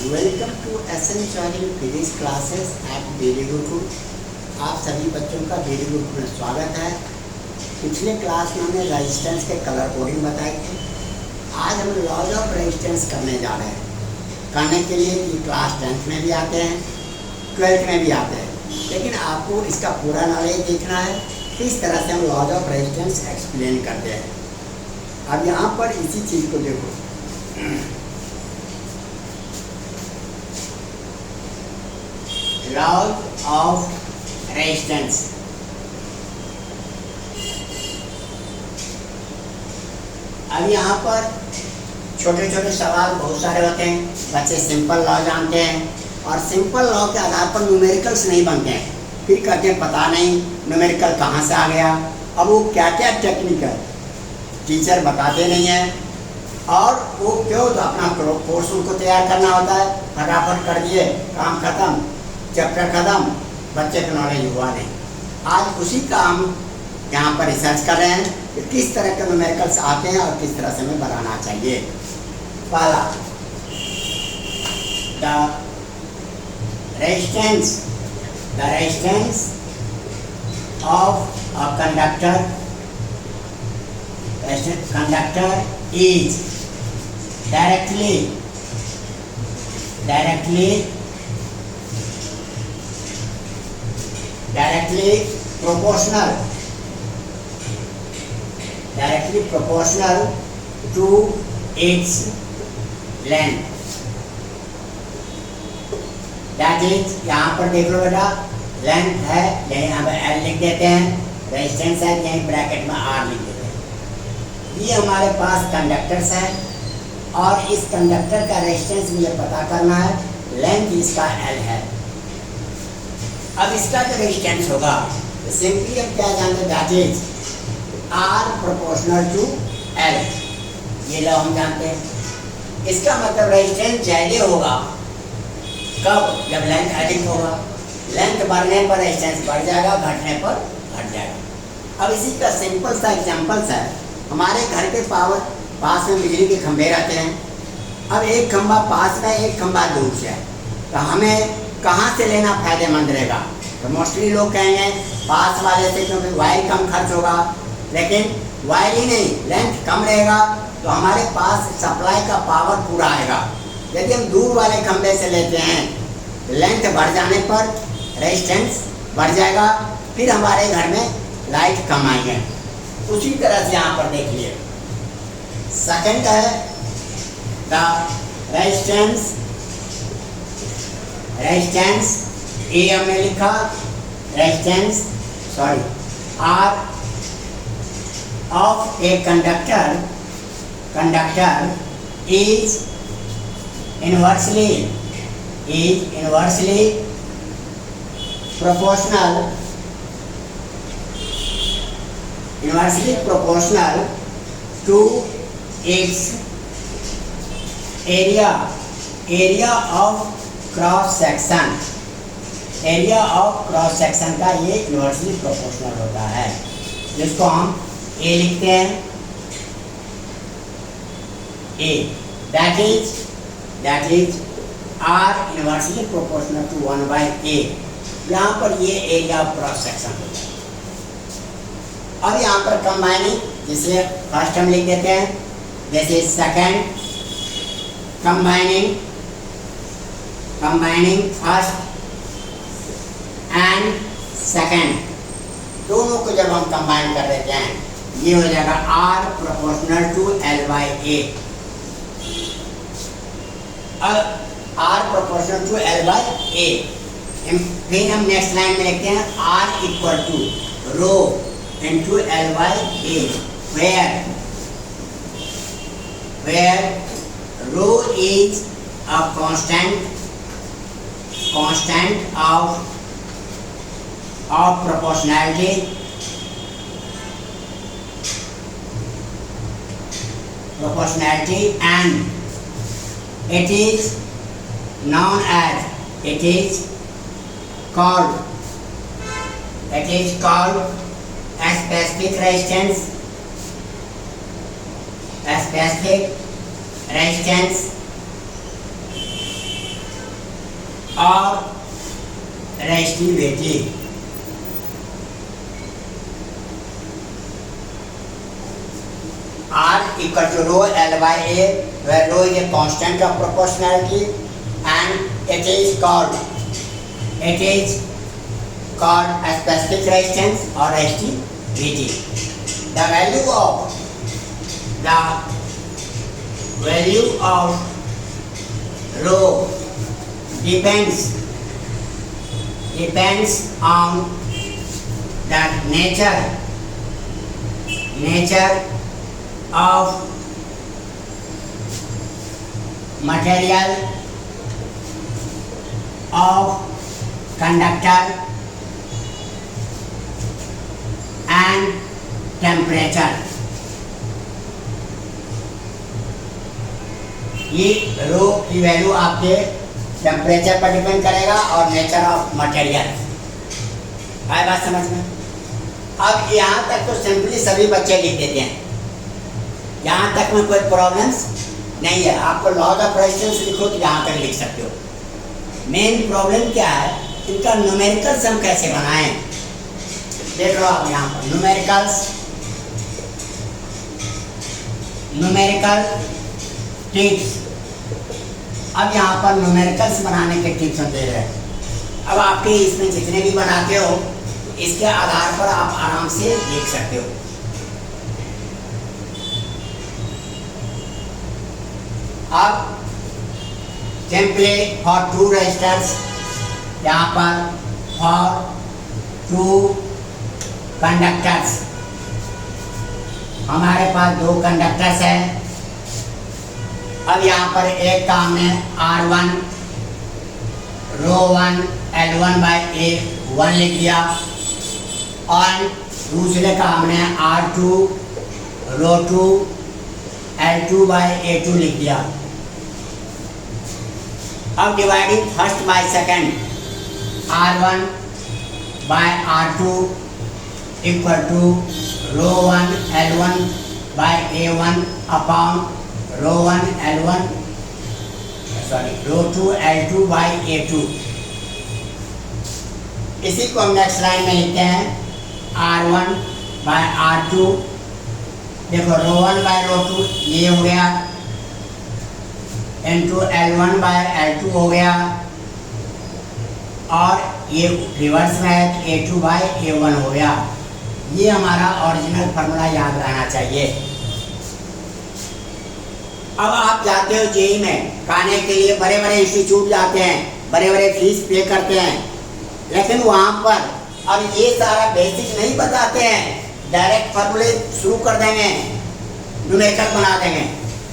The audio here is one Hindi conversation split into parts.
Welcome to essential physics classes at Daily Gurukul. आप सभी बच्चों का डेली गुरुकुल में स्वागत है। पिछले क्लास में हमने रेजिस्टेंस के कलर कोडिंग बताई थी। आज हम लॉज ऑफ रेजिस्टेंस करने जा रहे हैं। करने के लिए कि क्लास 10th में भी आते हैं, 12th में भी आते हैं, लेकिन आपको इसका पूरा नॉलेज देखना है किस तरह से हम लॉज ऑफ रेजिस्टेंस एक्सप्लेन करते हैं। अब यहाँ पर इसी चीज़ को देखो, लॉज ऑफ रेजिस्टेंस। अब यहाँ पर छोटे छोटे सवाल बहुत सारे होते हैं। बच्चे सिंपल लॉ जानते हैं और सिंपल लॉ के आधार पर न्यूमेरिकल्स नहीं बनते हैं। फिर कहते हैं पता नहीं न्यूमेरिकल कहाँ से आ गया। अब वो क्या क्या टेक्निकल टीचर बताते नहीं हैं, और वो क्यों, तो अपना कोर्स उनको तैयार करना होता है। फटाफट कर दिए, काम खत्म, चैप्टर खत्म, बच्चे का नॉलेज हुआ नहीं। आज उसी का हम यहाँ पर रिसर्च कर रहे हैं कि किस तरह के न्यूमेरिकल्स आते हैं और किस तरह से हमें बनाना चाहिए। पहला, the resistance of a conductor is directly proportional to its length। That is, यहाँ पर देख लो बेटा, लेंथ है, यहाँ पर L लिख देते हैं, रेजिस्टेंस है, यहीं ब्रैकेट में R लिख देते हैं। ये हमारे पास कंडक्टर्स है और इस कंडक्टर का रेजिस्टेंस मुझे पता करना है, लेंथ इसका L है। अब इसका जो रेजिस्टेंस होगा सिंपली हम क्या जानते हैं, that is R proportional to L। ये लो हम जानते हैं। इसका मतलब रेजिस्टेंस ज्यादा होगा कब, जब लेंथ अधिक होगा। लेंथ बढ़ने पर रेजिस्टेंस बढ़ जाएगा, घटने पर घट जाएगा। अब इसी का सिंपल सा एग्जांपल्स है। हमारे घर के पास में बिजली के खंभे रहते हैं। अब एक खंभा पास में, एक खंभा दूर से है, तो हमें कहाँ से लेना फायदेमंद रहेगा? तो मोस्टली लोग कहेंगे पास वाले से, क्योंकि वायर कम खर्च होगा। लेकिन वायर ही नहीं, लेंथ कम रहेगा तो हमारे पास सप्लाई का पावर पूरा आएगा। यदि हम दूर वाले खंभे से लेते हैं, लेंथ बढ़ जाने पर रेजिस्टेंस बढ़ जाएगा, फिर हमारे घर में लाइट कम आएंगे। उसी तरह से यहाँ पर देखिए, सेकंड है द रेजिस्टेंस ए हमने लिखा, resistance R of a conductor is inversely proportional to its area of cross section का ये इन्वर्सली प्रोपोर्शनल होता है, जिसको हम A लिखते हैं। A that is R inversely proportional to 1/A। यहाँ पर ये एरिया ऑफ क्रॉस सेक्शन होता है। अब यहाँ पर कंबाइनिंग, जिसे फर्स्ट हम लिख देते हैं, जैसे second, combining first and second, दोनों को जब हम कंबाइन कर देते हैं, ये हो जाएगा R प्रोपोर्शनल टू L/A। अब R प्रोपोर्शनल टू L/A, फिर हम नेक्स्ट लाइन में लिखते हैं R equal to rho into L/A, where rho is a constant of proportionality and it is called a specific resistance और resistivity. R equal to rho L by A, where rho is a constant of proportionality and it is called a specific resistance or resistivity. The value of rho depends on the nature of material of conductor and temperature। ये रो की वैल्यू आपके टेम्परेचर पर डिपेंड करेगा और नेचर ऑफ मटेरियल। आए बात समझ में? अब यहाँ तक तो सिंपली सभी बच्चे लिख देते हैं, यहाँ तक में कोई प्रॉब्लम्स नहीं है। आपको लॉज ऑफ रेजिस्टेंस लिखो तो यहाँ तक लिख सकते हो। मेन प्रॉब्लम क्या है, इनका न्यूमेरिकल्स हम कैसे बनाएं। देख लो आप यहाँ पर न्यूमेरिकल टिप्स। अब यहाँ पर न्यूमेरिकल्स बनाने के टिप्स हम दे रहे हैं। अब आपके इसमें जितने भी बनाते हो इसके आधार पर आप आराम से देख सकते हो। अब सिंपली फॉर टू रेजिस्टर्स, यहाँ पर फॉर टू कंडक्टर्स, हमारे पास दो कंडक्टर्स हैं। अब यहाँ पर एक का हमने R1 row 1 L1 by A1 लिख दिया और दूसरे का हमने R2 row 2 L2 by A2 लिख दिया। अब dividing first by second, R1 by R2 equal to rho 1 L1 by A1 upon rho 1 L1 rho 2 L2 by A2। इसी को हम नेक्स्ट लाइन में लिखते हैं R1 बाय R2। देखो रो 1 बाय रो 2 ये हो गया, इनटू L1 बाय L2 हो गया और ये रिवर्स में है A2 बाय A1 हो गया। ये हमारा ओरिजिनल फार्मूला याद रहना चाहिए। अब आप जाते हो जेई में पढ़ने के लिए, बड़े बड़े इंस्टीट्यूट जाते हैं, बड़े बड़े फीस पे करते हैं, लेकिन वहाँ पर अब ये सारा बेसिक नहीं बताते हैं। डायरेक्ट फार्मूले शुरू कर देंगे, न्यूमेरिकल बना देंगे,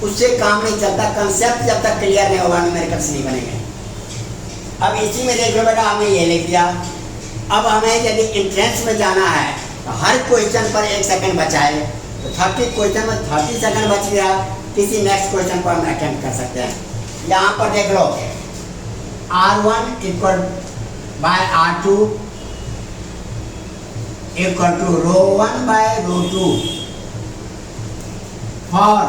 उससे काम नहीं चलता। कंसेप्ट जब तक क्लियर नहीं होगा न्यूमेरिकल्स नहीं बनेंगे। अब इसी में देख लो बेटा, हमने ये लिख दिया। अब हमें यदि एंट्रेंस में जाना है तो हर क्वेश्चन पर 1 सेकंड बचाए, तो 30 क्वेश्चन में 30 सेकंड बच गया, किसी नेक्स्ट क्वेश्चन पर हम अटेम्प्ट कर सकते हैं। यहाँ पर देख लो R1 equal by R2 equal to rho 1 by rho 2 for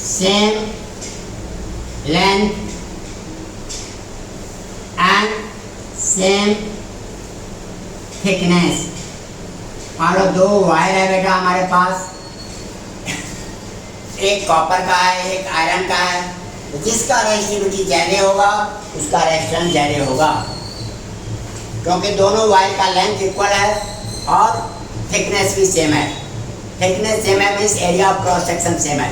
same length and same thickness. मान लो दो वायर है बेटा हमारे पास, एक कॉपर का है एक आयरन का है, तो जिसका रेजिस्टिविटी ज़्यादा होगा उसका रेजिस्टेंस ज़्यादा होगा, क्योंकि दोनों वायर का लेंथ इक्वल है और थिकनेस भी सेम है। थिकनेस सेम है means area of cross section same है।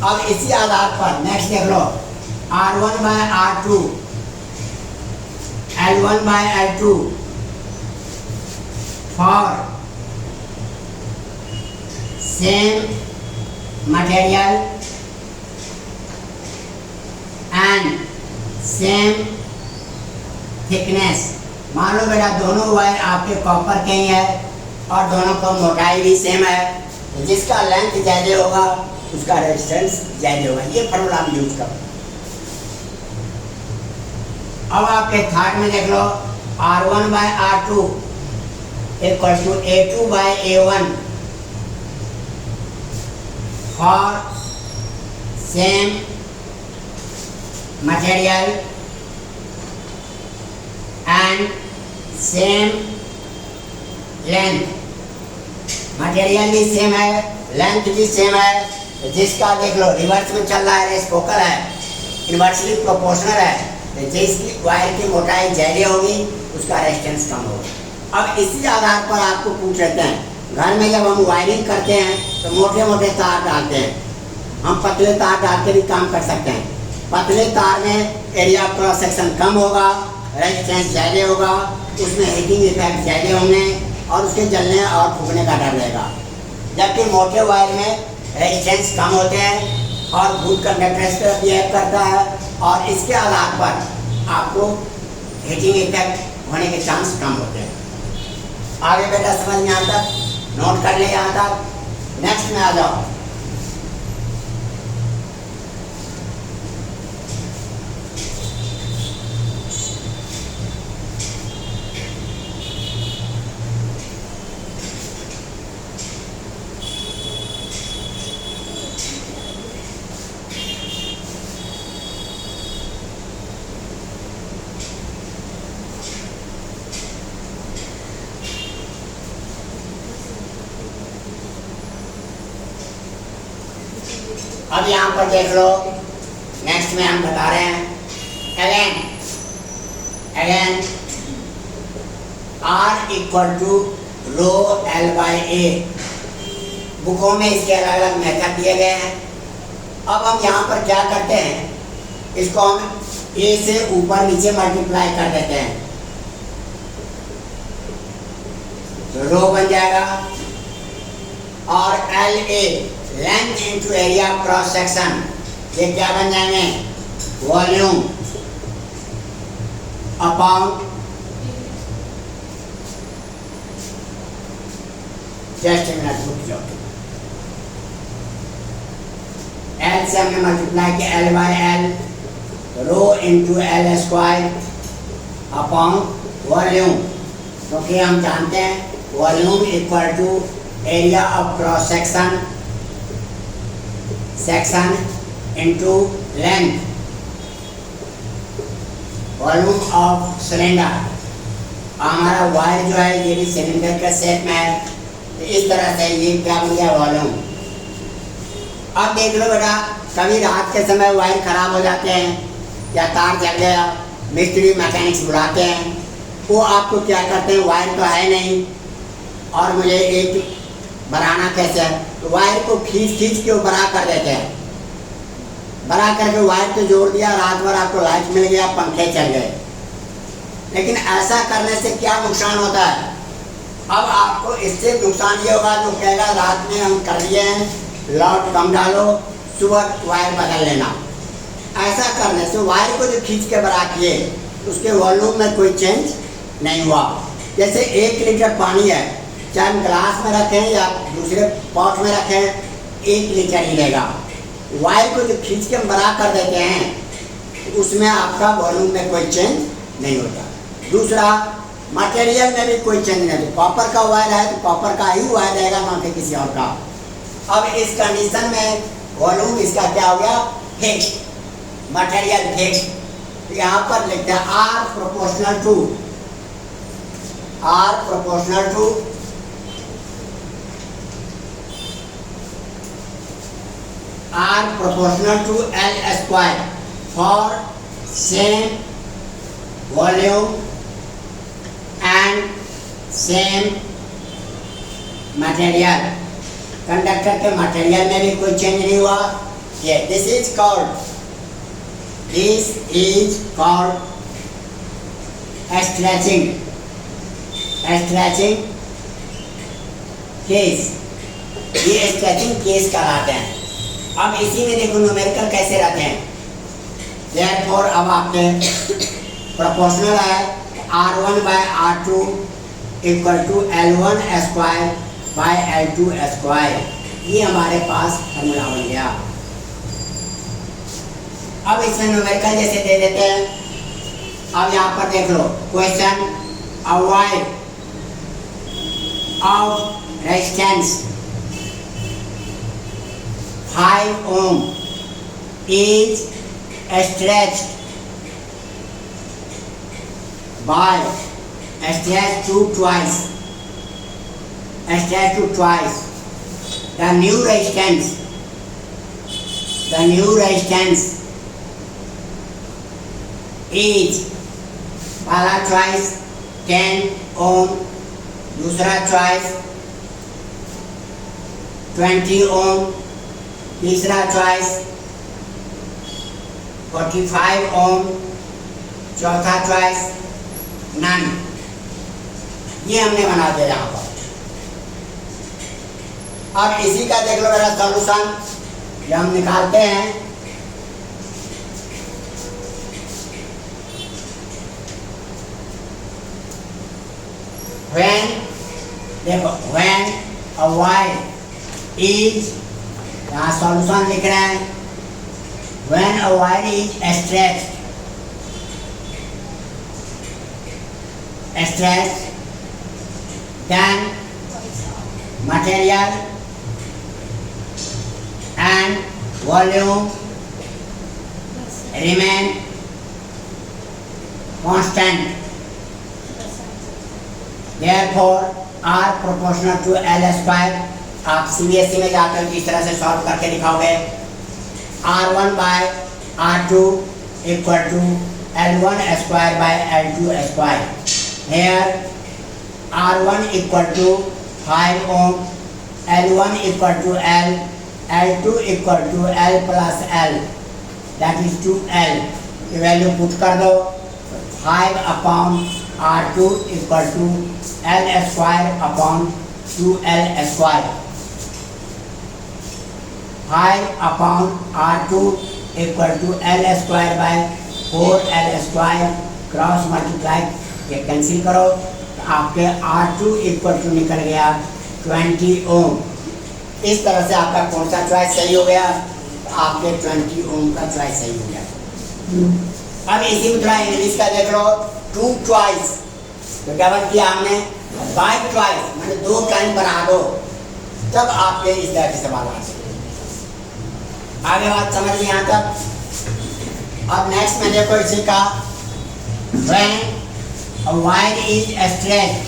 अब इसी आधार पर नेक्स्ट देख लो R1 by R2 L1 by L2 for same material and same thickness। मान लो बेटा दोनों वायर आपके कॉपर के ही है और दोनों का मोटाई भी सेम है, तो जिसका लेंथ ज़्यादा होगा उसका रेजिस्टेंस ज़्यादा होगा। ये फार्मूला हम यूज करो। अब आपके थर्ड में देख लो R1 by R2 equal to A2 by A1 for same material and same length, material भी सेम है, लेंथ भी सेम है। जिसका देख लो रिवर्स में चल रहा है, रेसिप्रोकल है, इनवर्सली प्रोपोर्शनल है, तो जिसकी वायर की मोटाई ज़्यादा होगी उसका रेजिस्टेंस कम होगा। अब इसी आधार पर आपको पूछ लेते हैं, घर में जब हम वायरिंग करते हैं तो मोटे मोटे तार डालते हैं, हम पतले तार डाल के भी काम कर सकते हैं। पतले तार में एरिया क्रॉस सेक्शन कम होगा, रेजिस्टेंस ज़्यादा होगा, उसमें हीटिंग इफेक्ट ज़्यादा होंगे और उसके जलने और फूकने का डर रहेगा। जबकि मोटे वायर में रेजिस्टेंस कम होते हैं और गुड कंडक्टेंस पर बिहेव करता है और इसके आधार पर आपको हीटिंग इफेक्ट होने के चांस कम होते हैं। आगे बेटा समझ में आता, नोट कर ले यहाँ तक। नेक्स्ट में आ जाओ। अब यहाँ पर देख लो, नेक्स्ट में हम बता रहे हैं again R equal to rho L by A. बुकों में इसके अलग अलग मेथड दिए गए हैं। अब हम यहाँ पर क्या करते हैं, इसको हम A से ऊपर नीचे मल्टीप्लाई कर देते हैं, तो रो बन जाएगा। और L A length into area cross section, ये क्या बन जाएंगे, वॉल्यूम अपॉन जस्ट मिनट रुक जाओ। एल से हमने मल्टीप्लाई किया L by L, rho into L square upon volume, क्योंकि हम जानते हैं volume equal to area of cross section into length volume of cylinder. हमारा वायर जो है ये भी सिलेंडर के शेप में है, तो इस तरह से ये क्या बन गया, वॉल्यूम। अब देख लो बेटा, कभी रात के समय वायर खराब हो जाते हैं या तार जल गया, मिस्त्री मैकेनिक्स बुलाते हैं, वो आपको क्या करते हैं, वायर तो है नहीं और मुझे एक बनाना कैसे है, तो वायर को खींच के वो बड़ा कर देते हैं। बड़ा करके वायर को जोड़ दिया, रात भर आपको लाइट मिल गया, पंखे चल गए। लेकिन ऐसा करने से क्या नुकसान होता है, अब आपको इससे नुकसान ये होगा, जो कहेगा रात में हम कर लिए हैं, लॉट कम डालो, सुबह वायर बदल लेना। ऐसा करने से वायर को जो खींच के बड़ा किए उसके वॉल्यूम में कोई चेंज नहीं हुआ। जैसे 1 लीटर पानी है, चाहे हम ग्लास में रखें या दूसरे पॉट में रखें, 1 लीटर ही लेगा। वायर को जो खींच के हम बड़ा कर देते हैं उसमें आपका वॉल्यूम में कोई चेंज नहीं होता। दूसरा, मटेरियल में भी कोई चेंज नहीं होता। कॉपर का वायर है तो कॉपर का ही वायर रहेगा, ना कि किसी और का। अब इस कंडीशन में वॉल्यूम इसका क्या हो गया, फिक्स, मटेरियल फिक्स। यहाँ पर लिखते हैं R proportional to R proportional to L square for same volume and same material। Conductor के मटेरियल में भी कोई चेंज नहीं हुआ। ये this is called stretching case. ये स्ट्रेचिंग केस कहलाते हैं। अब इसी में देखो न्यूमेरिकल कैसे रहते हैं। देयरफॉर अब आपने प्रोपोर्शनल है, R1 by R2 equal to L1 square by L2 square. ये हमारे पास फॉर्मूला बन गया। अब इसमें न्यूमेरिकल जैसे दे देते हैं। अब यहाँ पर देख लो question, a wire of resistance 5 ohm is stretched by stretch to twice. Stretch to twice. The new resistance is पहला चॉइस 10 ओम, दूसरा चॉइस 20 ओम, तीसरा चॉइस 45 ओम, चौथा चॉइस नन। ये हमने बना दिया यहाँ पर। अब इसी का देख लो मेरा सॉल्यूशन जो हम निकालते हैं। When देखो when a wire is, यहाँ सॉल्यूशन लिख रहे हैं, when a wire is stretched then material and volume remain constant, therefore R proportional to L square। आप CBSE में जाकर इस तरह से सॉल्व करके दिखाओगे। R1 by R2 equal to L1 square by L2 square। Here R1 equal to 5 ohm, L1 equal to L, L2 equal to L plus L, that is 2L। ये वैल्यू पुट कर दो। 5 upon R2 equal to L square upon 2L square। 5 upon R2 equal to L square by 4L square, cross multiply ये कैंसिल करो तो आपके R2 इक्वल टू निकल गया 20 ओम। इस तरह से आपका कौन सा चॉइस सही हो गया? आपके 20 ओम का चॉइस सही हो गया। अब इसी में थोड़ा इंग्लिश का देख लो। टू चॉइस तो क्या बात किया हमने? बाय चॉइस मैंने दो टाइम बना दो, तब आपके इस तरह के सवाल आ सकते। आगे बात समझ में यहाँ तक। अब नेक्स्ट में देखो इसी का, when a wire is stretched,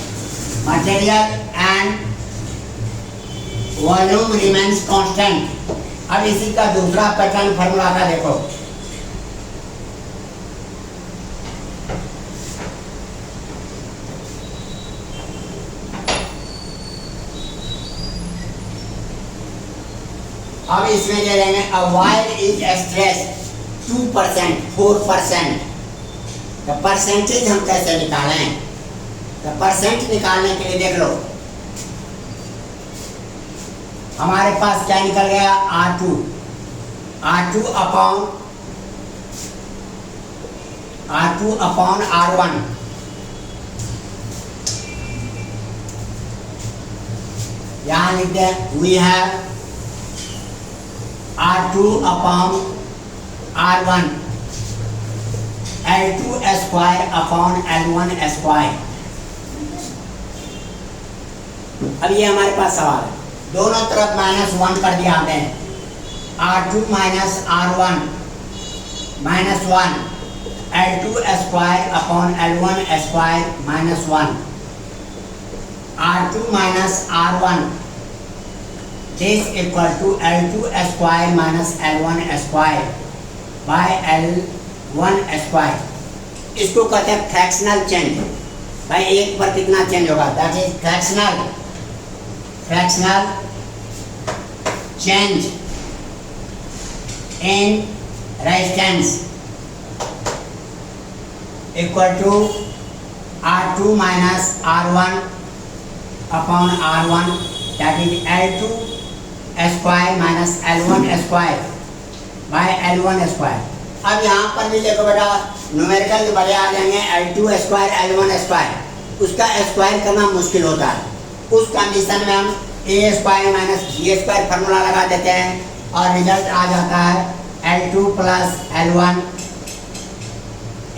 material and volume remains constant। अब इसी का दूसरा पैटर्न फॉर्मूला का देखो। अब इसमें दे रहे हैं a wire is stretched 2%, 4%। तो परसेंटेज हम कैसे निकालें? तो परसेंट निकालने के लिए देख लो, हमारे पास क्या निकल गया? R2 upon R1। यहाँ लिख दे we have R2 upon R1 L2 square upon L1 square. अब ये हमारे पास सवाल है, दोनों तरफ -1 कर दिया हमने। R2 minus R1 -1, L2 square upon L1 square -1। R2 minus R1 this equal to L2 square minus L1 square by L1 square. इसको कहते हैं फ्रैक्शनल चेंज। भाई एक पर कितना चेंज होगा? That is fractional change in resistance equal to R2 minus R1 upon R1, that is L2 square minus L1 square by L1 square. अब यहाँ पर भी देखो बेटा, न्यूमेरिकल बड़े आ जाएंगे L2 स्क्वायर L1 स्क्वायर, उसका स्क्वायर करना मुश्किल होता है। उस कंडीशन में हम a square minus b square formula लगा देते हैं और रिजल्ट आ जाता है L2 plus L1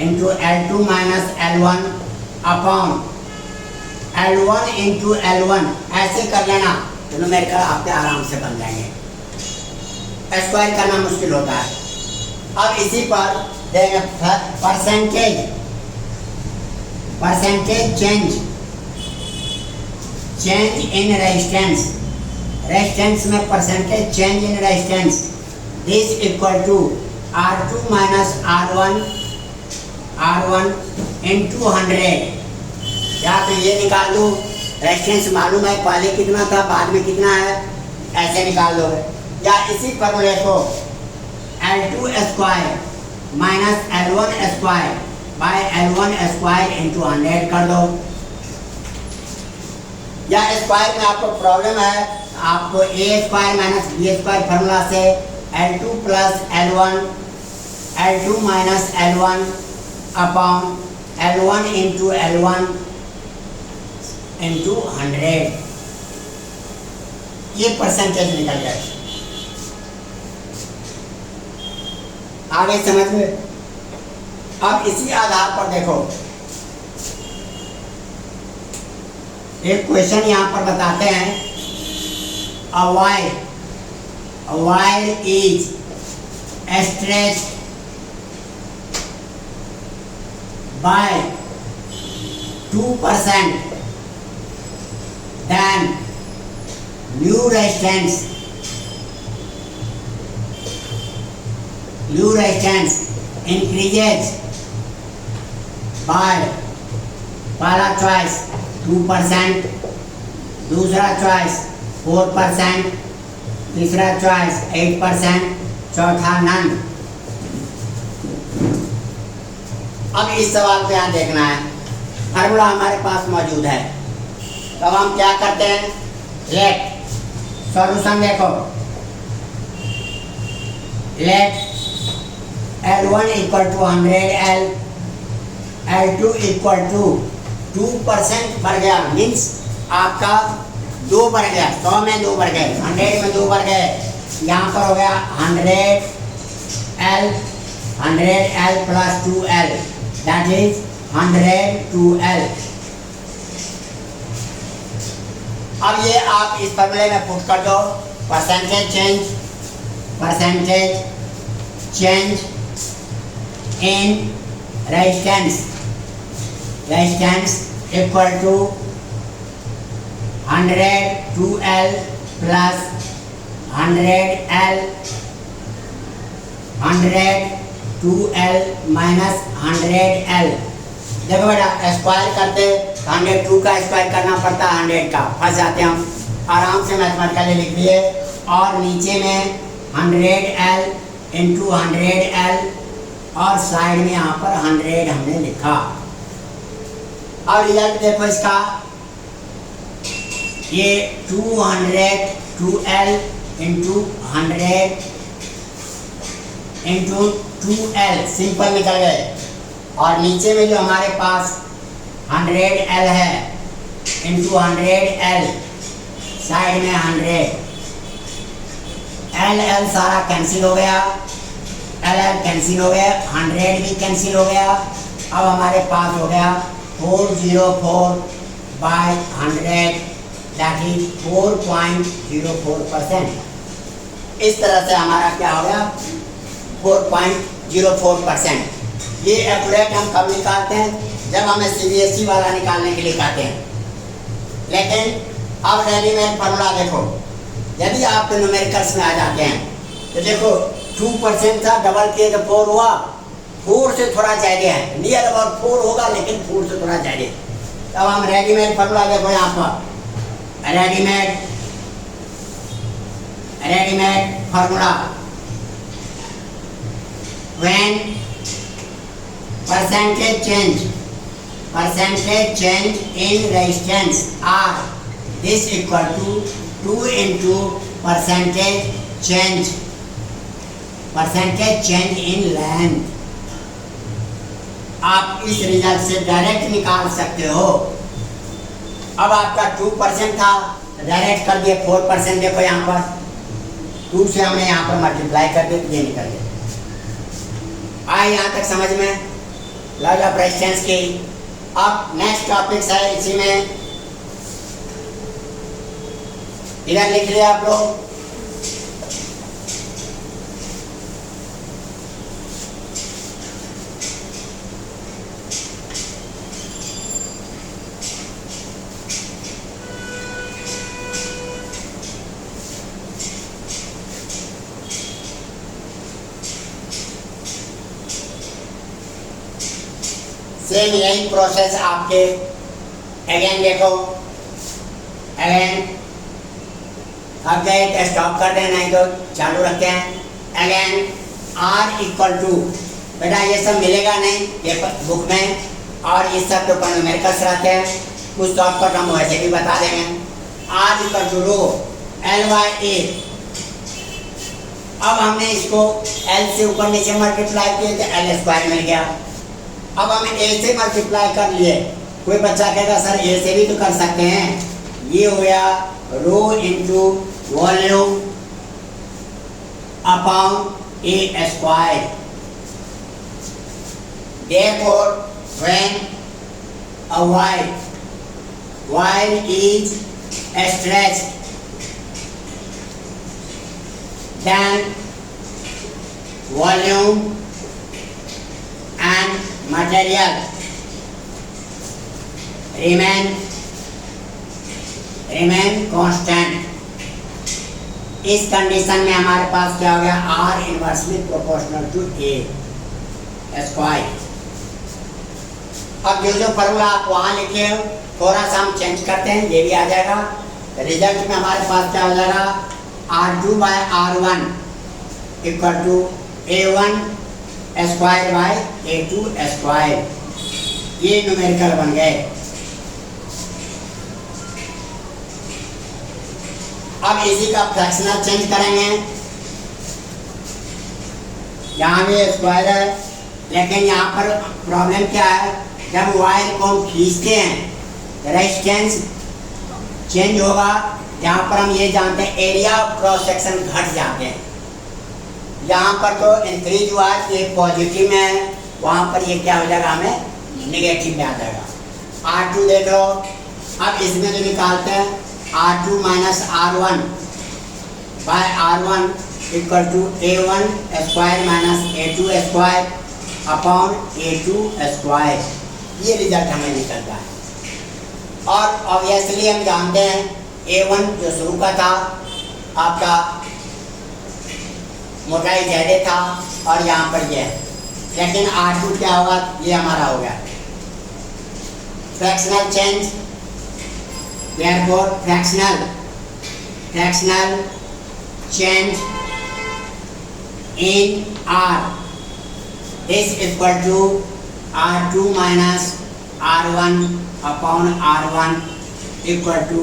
into L2 minus L1 upon L1 into L1। ऐसे कर लेना तो न्यूमेरिकल आपके आराम से बन जाएंगे। स्क्वायर करना मुश्किल होता है। अब इसी पर देंगे percentage percentage change in resistance में percentage change in resistance this equal to R2 minus R1 into 100। या तो ये निकाल दो, रेजिस्टेंस मालूम है पहले कितना था बाद में कितना है, ऐसे निकाल दो। या इसी फॉर्मूले को L2 square minus L1 square by L1 square into 100 कर दो। या स्क्वायर में आपको प्रॉब्लम है, आपको a square minus b square formula से L2 plus L2 minus L1 upon L1 into L1 into 100, ये परसेंटेज निकल जाए। आगे समझ में। अब इसी आधार पर देखो एक क्वेश्चन यहां पर बताते हैं, a wire is stretched by 2%, then new resistance increases by पहला चॉइस 2%, दूसरा चॉइस 4%, तीसरा चॉइस 8%, चौथा नन। अब इस सवाल पे यहाँ देखना है, फार्मूला हमारे पास मौजूद है, तब हम क्या करते हैं, लेट सॉल्यूशन देखो, let L1 equal to 100L, L2 equal to 2% बढ़ गया, मीन्स आपका 2 बढ़ गया, 100 में 2 बढ़ गए, 100 में 2 बढ़ गए, यहाँ पर हो गया 100L plus 2L, that is 102L। अब ये आप इस फॉर्मूले में पुट कर दो, percentage change in resistance equal to 102L plus 100L 102L minus 100L। देखो बेटा स्क्वायर करते 102 का स्क्वायर करना पड़ता है, 100 का फंस जाते हैं हम, आराम से मैथमेटिकली लिख लिए, और नीचे में 100L इंटू 100L और साइड में यहाँ पर 100 हमने लिखा। और रिजल्ट देखो इसका, ये 202L into 100 into 2L simple निकल गए, और नीचे में जो हमारे पास 100L है इंटू 100L साइड में 100, L सारा कैंसिल हो गया, L कैंसिल हो गया, 100 भी कैंसिल हो गया। अब हमारे पास हो गया 404 बाय 100, दैट इज 4.04%। इस तरह से हमारा क्या हो गया 4.04%। ये एक्यूरेट हम कब निकालते हैं, जब हमें CBSE वाला निकालने के लिए कहते हैं। लेकिन अब रेडीमेड फॉर्मूला देखो, यदि आप न्यूमेरिकल्स में आ जाते हैं तो देखो 2% था, डबल किए तो 4 हुआ, 4 से थोड़ा ज़्यादा है, नियर अबाउट 4 होगा लेकिन 4 से थोड़ा ज़्यादा। तब हम रेडीमेड फॉर्मूला देखो यहाँ पर, readymade formula, when percentage change in resistance R, this equal to 2 into percentage change in length. आप इस रिजल्ट से डायरेक्ट निकाल सकते हो। अब आपका 2% था, डायरेक्ट कर दिए 4%, देखो यहाँ पर 2 से हमने यहाँ पर मल्टीप्लाई कर दिया, ये निकल गया। आए यहाँ तक समझ में, लॉज ऑफ रेजिस्टेंस की। अब नेक्स्ट टॉपिक है, इसी में इधर लिख लिया आप लोग, सेम यही प्रोसेस आपके अगेन देखो, अगेन थक गए तो स्टॉप कर दें, नहीं तो चालू रखते हैं। अगेन r इक्वल टू, बेटा ये सब मिलेगा नहीं पेपर बुक में, और ये सब तो न्यूमेरिकल्स रहते हैं, कुछ शॉर्टकट हम वैसे भी बता देंगे। r equal to rho L/A। अब हमने इसको L से ऊपर नीचे मल्टीप्लाई किए तो L² मिल गया। अब हम A से मल्टीप्लाई कर लिए, कोई बच्चा कहेगा सर A से भी तो कर सकते हैं, ये हो गया rho into volume upon A²। Therefore, when a wire is stretched, then volume and material remain constant। इस कंडीशन में हमारे पास क्या हो गया, R inversely proportional to A²। अब जो फॉर्मूला आप वहाँ लिखे हो थोड़ा सा हम चेंज करते हैं, ये भी आ जाएगा। रिजल्ट में हमारे पास क्या हो जाएगा, R2/R1 equal to A1² bye A2²। ये न्यूमेरिकल बन गए। अब इसी का फ्रैक्शनल चेंज करेंगे, यहाँ भी स्क्वायर है, लेकिन यहाँ पर प्रॉब्लम क्या है, जब वायर को हम खींचते हैं रेजिस्टेंस चेंज होगा। यहाँ पर हम ये जानते हैं एरिया क्रॉस सेक्शन घट जाते हैं, यहाँ पर तो इंक्रीज हुआ ये पॉजिटिव में है, वहाँ पर ये क्या हो जाएगा, हमें नेगेटिव में आ जाएगा। R2 देख लो, अब इसमें जो निकालते हैं R2 minus R1 by R1 equal to A1² minus A2² upon A2²। ये रिजल्ट हमें निकलता है। और ऑब्वियसली हम जानते हैं A1 जो शुरू का था आपका मोटाई ज़्यादा था और यहाँ पर ये है, लेकिन R2 क्या होगा, ये हमारा हो गया fractional change. Therefore, fractional change in R is equal to R2 minus R1 upon R1 equal to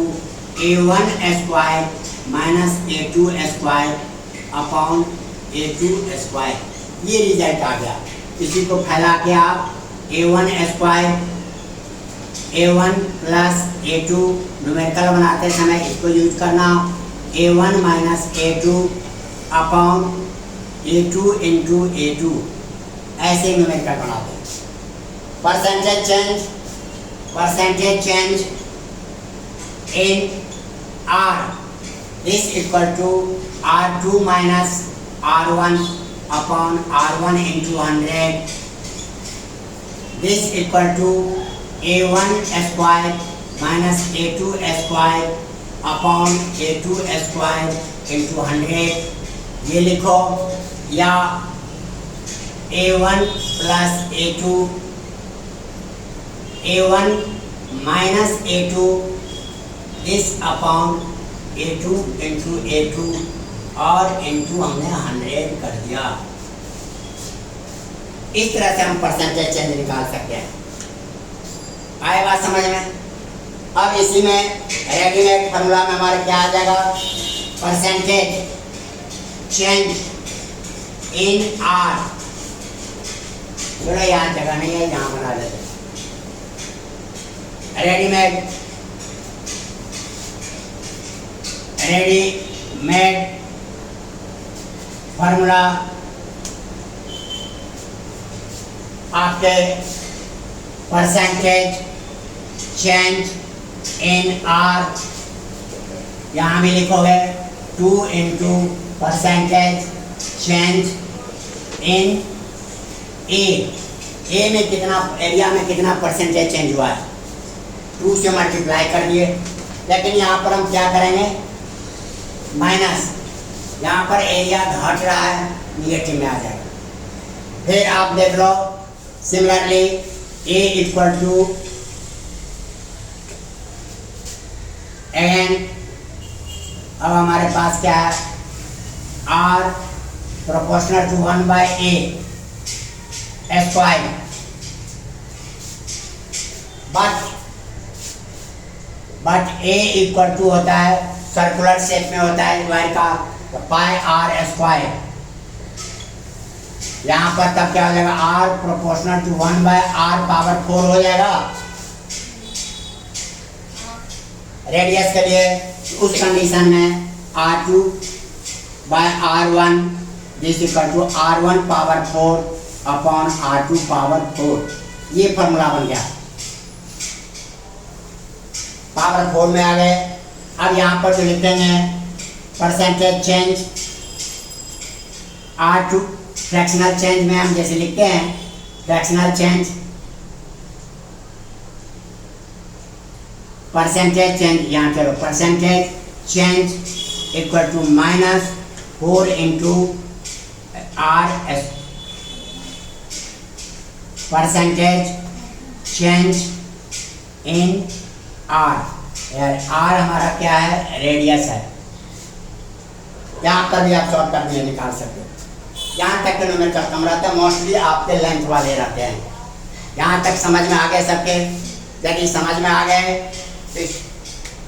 A1² minus A2² upon A2²। ये रिजल्ट आ गया। इसी को फैला के आप A1 प्लस A2 न्यूमेरिकल बनाते समय इसको यूज करना, A1 minus A2 upon A2 into A2, ऐसे न्यूमेरिकल बनाते हैं। Percentage change in R is equal to R2 minus R1 upon R1 into 100। This equal to A1² minus A2² upon A2² into 100। ये लिखो, या A1 plus A2, A1 minus A2 this upon A2 into A2 और इंटू हमने 100 कर दिया। इस तरह से हम परसेंटेज चेंज निकाल सकते हैं। आए बात समझ में? अब इसी में रेडीमेड फॉर्मूला में हमारे क्या आ जाएगा, परसेंटेज चेंज इन R। थोड़ा यहाँ जगह नहीं है, यहाँ बना देते रेडीमेड फॉर्मूला आपके परसेंटेज चेंज इन R, यहाँ भी लिखोगे 2 इंटू परसेंटेज चेंज इन ए में कितना, एरिया में कितना परसेंटेज चेंज हुआ है, 2 से मल्टीप्लाई कर दिए। लेकिन यहाँ पर हम क्या करेंगे, माइनस, यहाँ पर एरिया घट रहा है, निगेटिव में आ जाएगा। फिर आप देख लो similarly A equal to N, अब हमारे पास क्या है, R proportional to 1/a square, but A equal to होता है सर्कुलर शेप में होता है स्क्वायर का, तो पाई R स्क्वायर। यहाँ पर तब क्या हो जाएगा, R proportional to 1/r power 4 हो जाएगा रेडियस के लिए। उस कंडीशन में R2/r1 this equal to R1 power 4 upon R2 power 4। ये फॉर्मूला बन गया, पावर 4 में आ गए। अब यहाँ पर जो लिखेंगे percentage change, R2 fractional change में हम जैसे लिखते हैं फ्रैक्शनल चेंज, परसेंटेज चेंज, यहाँ चलो percentage change equal to -4 into R percentage change in R। यार R हमारा क्या है, रेडियस है। यहाँ पर भी आप शॉर्ट कट में निकाल सकते हो। यहाँ तक के न्यूमेरिकल कम रहता है, मोस्टली आपके लेंथ वाले रहते हैं। यहाँ तक समझ में आ गए सबके? यदि समझ में आ गए तो इस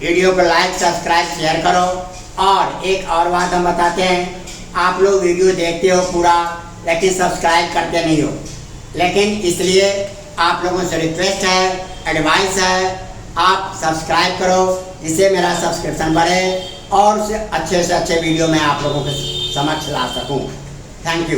वीडियो को लाइक सब्सक्राइब शेयर करो। और एक और बात हम बताते हैं, आप लोग वीडियो देखते हो पूरा लेकिन सब्सक्राइब करते नहीं हो, लेकिन इसलिए आप लोगों से रिक्वेस्ट है, एडवाइस है, आप सब्सक्राइब करो जिससे मेरा सब्सक्रिप्शन बढ़े और से अच्छे वीडियो मैं आप लोगों के समक्ष ला सकूं। Thank you.